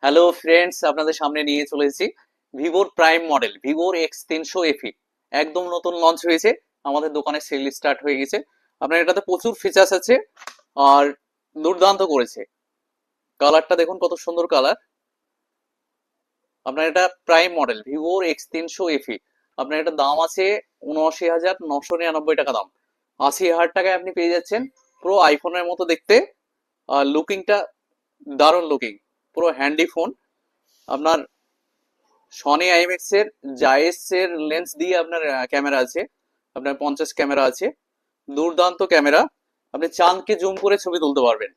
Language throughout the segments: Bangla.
হ্যালো ফ্রেন্ডস, আপনাদের সামনে নিয়ে চলে এসেছি ভিভোর প্রাইম মডেল ভিভোর X300 FE। একদম নতুন লঞ্চ হয়েছে, আমাদের দোকানে সেল স্টার্ট হয়ে গেছে। আপনার এটাতে প্রচুর ফিচার্স আছে আর দুর্দান্ত করেছে। কালারটা দেখুন কত সুন্দর কালার। আপনার এটা প্রাইম মডেল ভিভোর X300 FE। আপনার এটা দাম আছে ৭৯,৯৯৯ টাকা দাম। ৮০,০০০ টাকায় আপনি পেয়ে যাচ্ছেন পুরো আইফোনের মতো দেখতে। আর লুকিংটা দারুণ লুকিং, পুরো হ্যান্ডি ফোন। আপনার সনি আইএমএক্স এর জাইস এর লেন্স দিয়ে আপনার ক্যামেরা আছে, আপনার 50 ক্যামেরা আছে, দুর্দান্ত ক্যামেরা। আপনি চাঁদকে জুম করে ছবি তুলতে পারবেন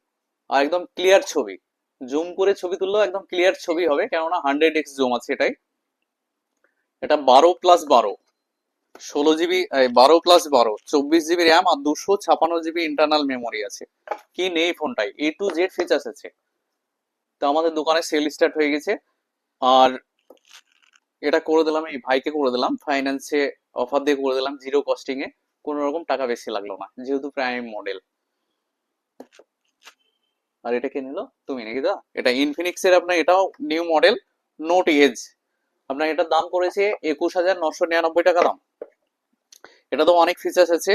আর একদম ক্লিয়ার ছবি। জুম করে ছবি তুললেও একদম ক্লিয়ার ছবি হবে, কেননা 100x জুম আছে এটাই। এটা 12+12 16 জিবি, 12+12 24 জিবি র্যাম আর 256 জিবি ইন্টারনাল মেমোরি আছে। কি নেই ফোনটাই, A to Z ফিচার্স আছে। তো আমাদের দোকানে সেল স্টার্ট হয়ে গেছে। আর এটা করে দিলাম, এই ভাইকে করে দিলাম ফাইন্যান্সে, অফার দিয়ে করে দিলাম জিরো কস্টিং এ। কোনো রকম টাকা বেশি লাগলো না, যেহেতু প্রাইম মডেল। আর এটা কে নিল? তুমি নাকি দা? এটা ইনফিনিক্স এর আপনার, এটাও নিউ মডেল নোট এজ। আপনার এটার দাম পড়েছে ২১,৯৯৯ টাকা দাম। এটা তো অনেক ফিচার্স আছে।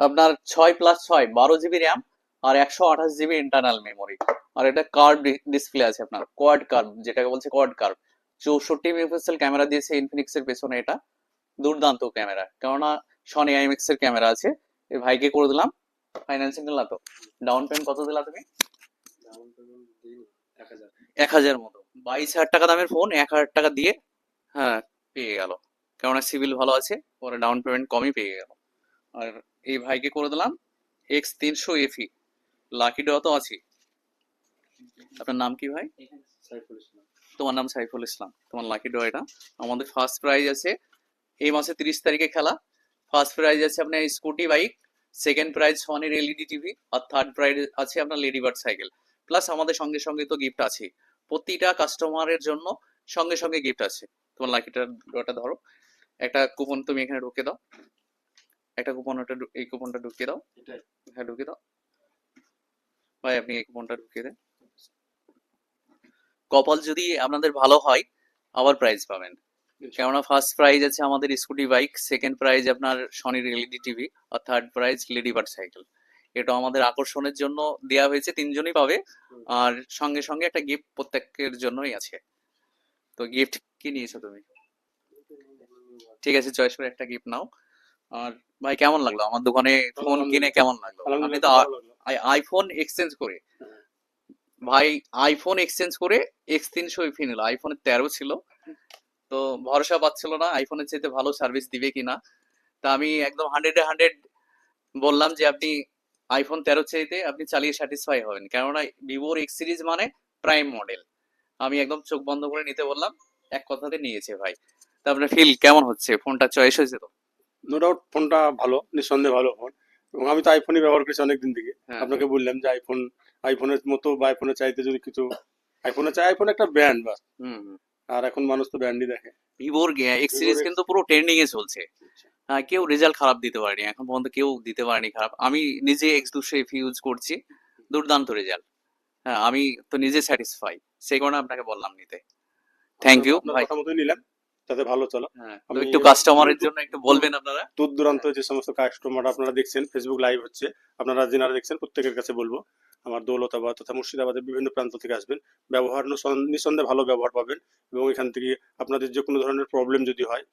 আপনার 6+6 12 জিবি র্যাম আর 128 জিবি ইন্টারনাল মেমোরি। আর এটা কার্ভ ডিসপ্লে আছে, আপনার কোয়াড কার্ভ, যেটাকে বলছে কোয়াড কার্ভ। 64 মেগাপিক্সেল ক্যামেরা দিয়েছে ইনফিনিক্স এর পেছনে। এটা দুর্দান্ত ক্যামেরা, কেননা সনি আইএমএক্স এর ক্যামেরা আছে। এই ভাইকে করে দিলাম ফাইন্যান্সিং দিলা তো। ডাউন পেমেন্ট কত দিলা তুমি? ১,০০০ মতো। ২২,০০০ টাকা দামের ফোন ১,০০০ টাকা দিয়ে হ্যাঁ পেয়ে গেল, কেননা সিভিল ভালো আছে, পরে ডাউন পেমেন্ট কমই পেয়ে গেল। আর এই ভাইকে করে দিলাম X300 FE। লাকি ড্র তো আছে। আপনার নাম কি ভাই? তোমার নাম সাইফুল ইসলাম। তোমার লাকি ড্র এটা। আমাদের ফার্স্ট প্রাইজ আছে এই মাসে 30 তারিখে খেলা। ফার্স্ট প্রাইজ আছে আপনার স্কুটি বাইক, সেকেন্ড প্রাইজ সনির এলইডি টিভি, আর থার্ড প্রাইজ আছে আপনার লেডিবার্ড সাইকেল। প্লাস আমাদের সঙ্গে সঙ্গে তো গিফট আছে, প্রতিটা কাস্টমারের জন্য সঙ্গে সঙ্গে গিফট আছে। তোমার লাকিটা ড্রটা ধরো, একটা কুপন তুমি এখানে ঢুকে দাও, একটা কুপন, ওটা এই কুপনটা ঢুকিয়ে দাও। হ্যাঁ ঢুকিয়ে দাও ভাই, আপনি এই কুপনটা ঢুকিয়ে দেন। কপাল যদি আপনাদের ভালো হয় আবার প্রাইজ পাবেন, কেননা ফার্স্ট প্রাইজ আছে আমাদের স্কুটি বাইক, সেকেন্ড প্রাইজ আপনার সনির এলইডি টিভি, আর থার্ড প্রাইজ লেডিবার্ড সাইকেল। এটা আমাদের আকর্ষণের জন্য দেওয়া হয়েছে, তিনজনই পাবে। আর সঙ্গে সঙ্গে একটা গিফট প্রত্যেকের জন্যই আছে। তো গিফট কি নিয়েছো তুমি? ঠিক আছে, চয়েস করে একটা গিফট নাও। আর ভাই কেমন লাগলো আমার দোকানে ফোন কিনে? কেমন লাগলো? আপনি তো আইফোন এক্সচেঞ্জ করে, ভাই আইফোন এক্সচেঞ্জ করে X300 FE নিল। আইফোনের 13 ছিল, তো ভরসা পাচ্ছিল না আইফোনের চাইতে ভালো সার্ভিস দিবে কিনা। তা আমি একদম 100-এ 100 বললাম যে আপনি আইফোন 13 চাইতে আপনি চালিয়ে স্যাটিসফাই হবেন, কেননা ভিভোর এক্স সিরিজ মানে প্রাইম মডেল। আমি একদম চোখ বন্ধ করে নিতে বললাম, এক কথাতে নিয়েছে ভাই। তা আপনার ফিল কেমন হচ্ছে? ফোনটা চয়েস হয়েছে তো? নো ডাউট ফোনটা ভালো, নিঃসন্দেহে ভালো ফোন। এবং আমি তো আইফোনই ব্যবহার করছি অনেকদিন থেকে। হ্যাঁ আপনাকে বললাম যে আইফোনের মতো বা আইফোনের চাইতে যদি কিছু, আইফোন একটা ব্র্যান্ড বাস। হুম হুম। আর এখন মানুষ তো ব্র্যান্ডই দেখে। ভিভোর এক্স ভিভোর সিরিজ এক্স, কিন্তু পুরো ট্রেন্ডিং এ চলছে। হ্যাঁ, কেউ রেজাল্ট খারাপ দিতে পারেনি এখন পর্যন্ত, কেউ দিতে পারেনি খারাপ। আমি নিজে X200 FE ইউজ করছি, দুর্দান্ত রেজাল্ট। হ্যাঁ, আমি তো নিজে স্যাটিসফাই, সেই কারণে আপনাকে বললাম নিতে। থ্যাংক ইউ আপনার ভাই। কথা মতোই নিলাম, যাতে ভালো চলো। হ্যাঁ, তো আমি একটু কাস্টমারের জন্য একটু দূর বলবেন আপনারা। দূর দূরান্ত যে সমস্ত কাস্টমার আপনারা দেখছেন, ফেসবুক লাইভ হচ্ছে, আপনারা যেনারা দেখছেন প্রত্যেকের কাছে বলবো, আমার দৌলতাবাদ তথা মুর্শিদাবাদের বিভিন্ন প্রান্ত থেকে আসবেন। ব্যবহার নিঃসন্দেহে ভালো ব্যবহার পাবেন। এবং এখান থেকে আপনাদের যে কোনো ধরনের প্রবলেম যদি হয়,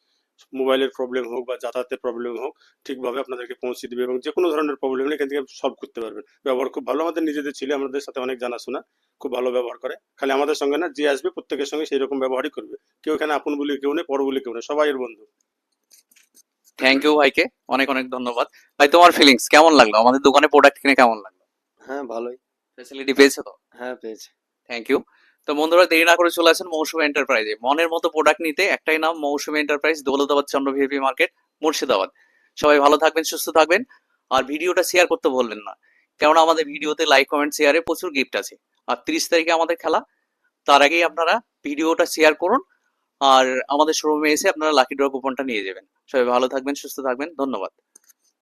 মোবাইলের প্রবলেম হোক বা যাতায়াতের প্রবলেম হোক, ঠিকভাবে আপনাদেরকে পৌঁছে দিবে। এবং যে কোনো ধরনের প্রবলেম এখান থেকে সলভ করতে পারবেন। ব্যবহার খুব ভালো, আমাদের নিজেদের ছেলে আমাদের সাথে অনেক জানাশোনা, খুব ভালো ব্যবহার করে। খালি আমাদের সঙ্গে না, যে আসবে প্রত্যেকের সঙ্গে সেই রকম ব্যবহারই করবে। কেউ এখানে আপন বলে কেউ নেই, পর বলে কেউ নেই, সবাই এর বন্ধু। থ্যাংক ইউ ভাইকে, অনেক অনেক ধন্যবাদ। ভাই তোমার ফিলিংস কেমন লাগলো? আমাদের দোকানে প্রোডাক্ট কিনে কেমন লাগলো? হ্যাঁ, ভালোই। ফ্যাসিলিটি পেয়েছো তো? হ্যাঁ, পেয়েছি। Thank you. তো বন্ধুরা, দেরি না করে চলে আসেন মৌসুমী এন্টারপ্রাইজে। মনের মতো প্রোডাক্ট নিতে একটাই নাম, মৌসুমী এন্টারপ্রাইজ, দৌলতাবাদ চন্দ্র ভিপি মার্কেট, মুর্শিদাবাদ। সবাই ভালো থাকবেন, সুস্থ থাকবেন। আর ভিডিওটা শেয়ার করতে ভুলবেন না, কেননা আমাদের ভিডিওতে লাইক কমেন্ট শেয়ারে প্রচুর গিফট আছে। আর 30 তারিখে আমাদের খেলা, তার আগেই আপনারা ভিডিওটা শেয়ার করুন। আর আমাদের শোরুমে এসে আপনারা লাকি ড্র কুপনটা নিয়ে যাবেন। সবাই ভালো থাকবেন, সুস্থ থাকবেন, ধন্যবাদ।